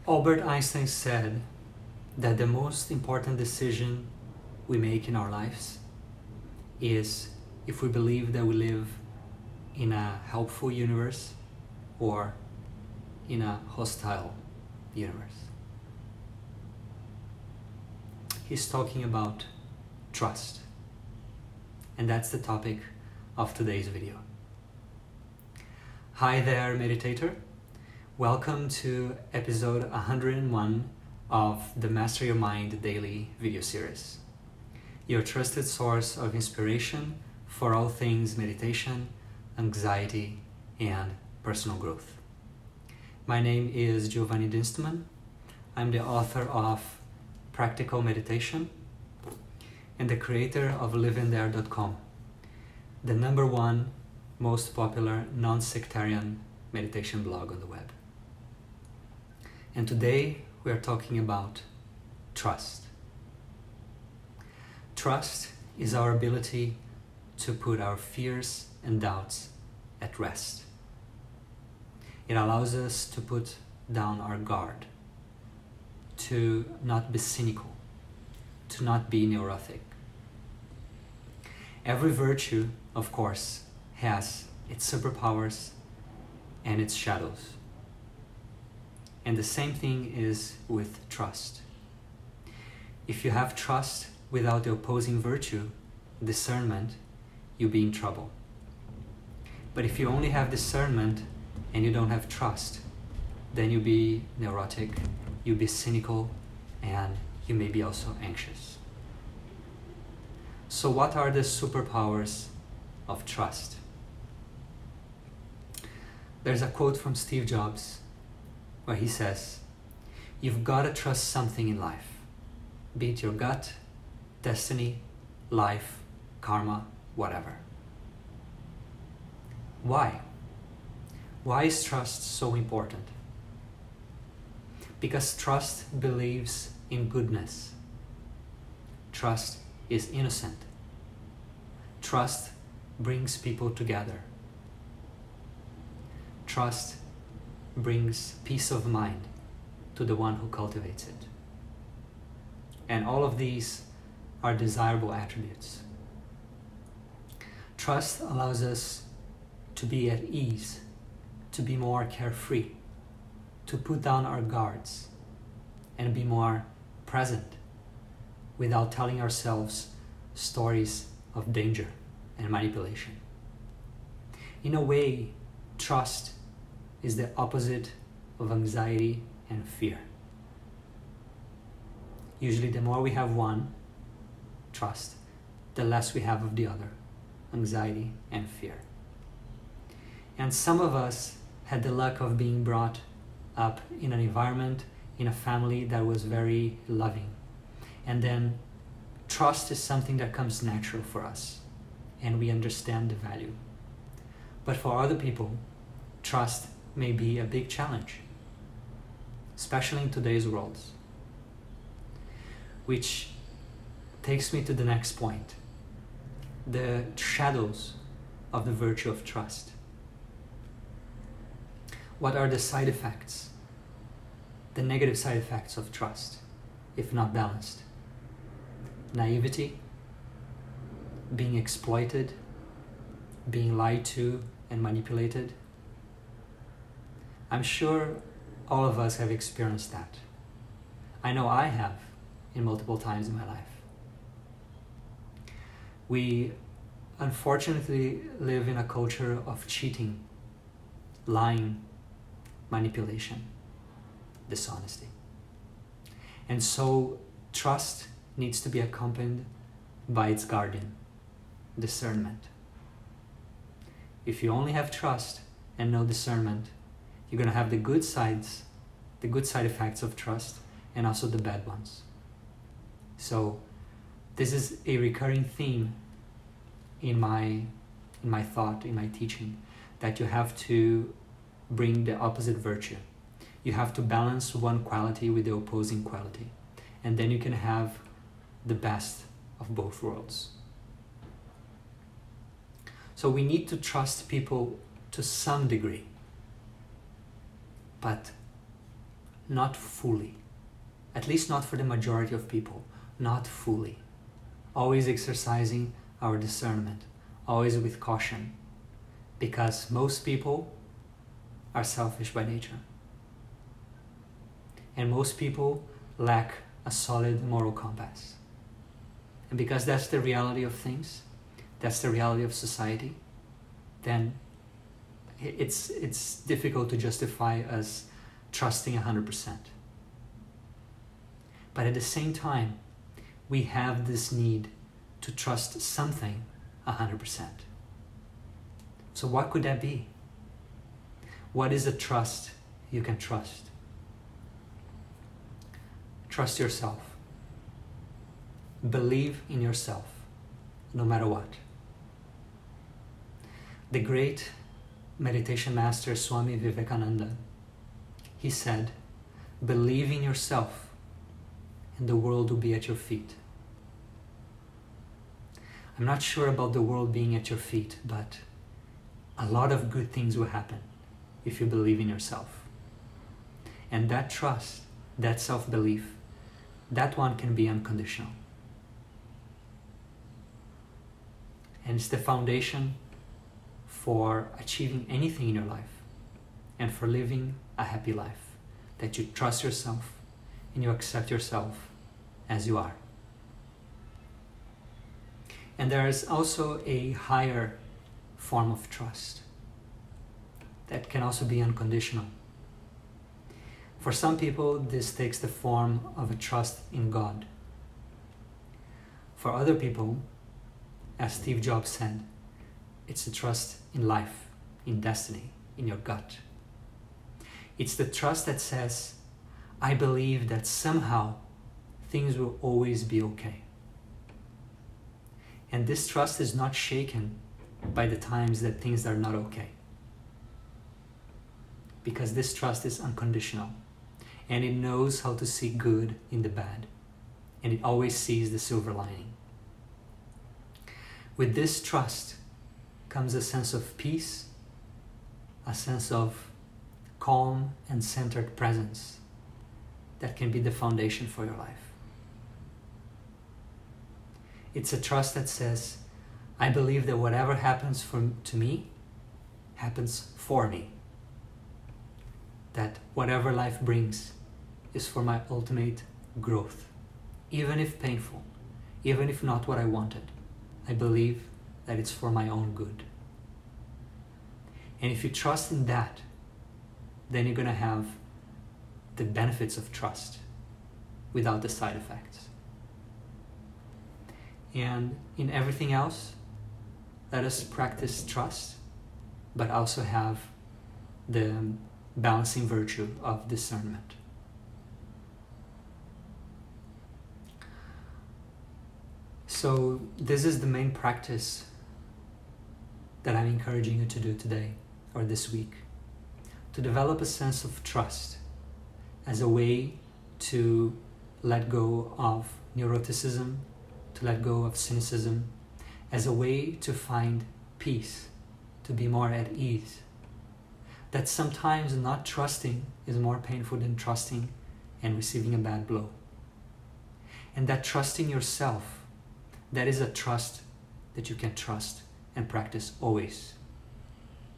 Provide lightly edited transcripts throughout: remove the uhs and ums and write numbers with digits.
Albert Einstein said that the most important decision we make in our lives is if we believe that we live in a helpful universe or in a hostile universe. He's talking about trust. And that's the topic of today's video. Hi there, meditator. Welcome to episode 101 of the Master Your Mind Daily video series, your trusted source of inspiration for all things meditation, anxiety, and personal growth. My name is Giovanni Dinstmann. I'm the author of Practical Meditation and the creator of livingthere.com, the #1 most popular non-sectarian meditation blog on the web. And today we are talking about trust. Trust is our ability to put our fears and doubts at rest. It allows us to put down our guard, to not be cynical, to not be neurotic. Every virtue, of course, has its superpowers and its shadows. And the same thing is with trust. If you have trust without the opposing virtue, discernment, you'll be in trouble. But if you only have discernment and you don't have trust, then you'll be neurotic, you'll be cynical, and you may be also anxious. So what are the superpowers of trust? There's a quote from Steve Jobs where he says, "You've got to trust something in life, be it your gut, destiny, life, karma, whatever." Why? Why is trust so important? Because trust believes in goodness. Trust is innocent. Trust brings people together. Trust brings peace of mind to the one who cultivates it. And all of these are desirable attributes. Trust allows us to be at ease, to be more carefree, to put down our guards and be more present without telling ourselves stories of danger and manipulation. In a way, trust is the opposite of anxiety and fear. Usually the more we have one, trust, the less we have of the other, anxiety and fear. And some of us had the luck of being brought up in an environment, in a family that was very loving. And then trust is something that comes natural for us, and we understand the value. But for other people, trust may be a big challenge, especially in today's world. Which takes me to the next point, the shadows of the virtue of trust. What are the side effects, the negative side effects of trust, if not balanced? Naivety, being exploited, being lied to and manipulated. I'm sure all of us have experienced that. I know I have in multiple times in my life. We unfortunately live in a culture of cheating, lying, manipulation, dishonesty. And so trust needs to be accompanied by its guardian, discernment. If you only have trust and no discernment, you're going to have the good sides, the good side effects of trust, and also the bad ones. So this is a recurring theme in my thought, in my teaching, that you have to bring the opposite virtue. You have to balance one quality with the opposing quality, and then you can have the best of both worlds. So we need to trust people to some degree, but not fully. At least not for the majority of people, not fully. Always exercising our discernment, always with caution, because most people are selfish by nature. And most people lack a solid moral compass. And because that's the reality of things, that's the reality of society, then it's difficult to justify us trusting 100%. But at the same time, we have this need to trust something 100%. So what could that be? What is a trust you can trust? Trust yourself. Believe in yourself, no matter what. The great meditation master Swami Vivekananda, he said, believe in yourself and the world will be at your feet. I'm not sure about the world being at your feet, but a lot of good things will happen if you believe in yourself. And that trust, that self-belief, that one can be unconditional. And it's the foundation for achieving anything in your life and for living a happy life, that you trust yourself and you accept yourself as you are. And there is also a higher form of trust that can also be unconditional. For some people, this takes the form of a trust in God. For other people, as Steve Jobs said, it's a trust in life, in destiny, in your gut. It's the trust that says, I believe that somehow things will always be okay. And this trust is not shaken by the times that things are not okay. Because this trust is unconditional. And it knows how to see good in the bad. And it always sees the silver lining. With this trust comes a sense of peace, a sense of calm and centered presence that can be the foundation for your life. It's a trust that says, I believe that whatever happens to me, happens for me. That whatever life brings is for my ultimate growth. Even if painful, even if not what I wanted, I believe that it's for my own good. And if you trust in that, then you're going to have the benefits of trust without the side effects. And in everything else, let us practice trust, but also have the balancing virtue of discernment. So this is the main practice that I'm encouraging you to do today or this week. To develop a sense of trust as a way to let go of neuroticism, to let go of cynicism, as a way to find peace, to be more at ease. That sometimes not trusting is more painful than trusting and receiving a bad blow. And that trusting yourself, that is a trust that you can trust and practice always.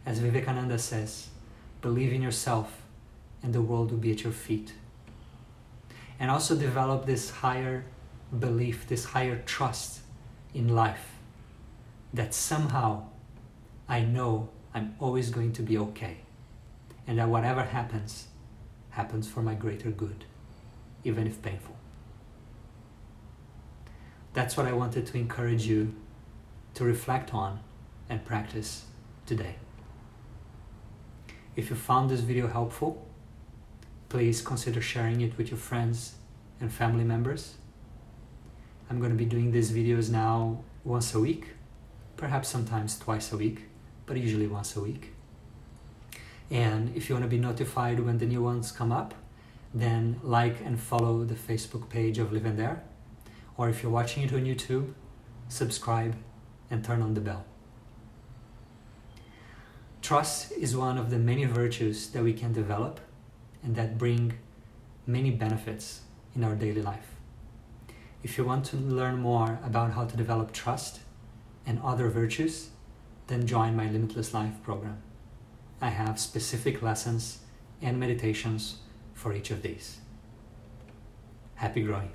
As Vivekananda says, believe in yourself and the world will be at your feet. And also develop this higher belief, this higher trust in life, that somehow I know I'm always going to be okay, and that whatever happens, happens for my greater good, even if painful. That's what I wanted to encourage you to reflect on and practice today. If you found this video helpful, please consider sharing it with your friends and family members. I'm going to be doing these videos now once a week, perhaps sometimes twice a week, but usually once a week. And if you want to be notified when the new ones come up, then like and follow the Facebook page of Live and Dare. Or if you're watching it on YouTube, subscribe and turn on the bell. Trust is one of the many virtues that we can develop and that bring many benefits in our daily life. If you want to learn more about how to develop trust and other virtues, then join my Limitless Life program. I have specific lessons and meditations for each of these. Happy growing.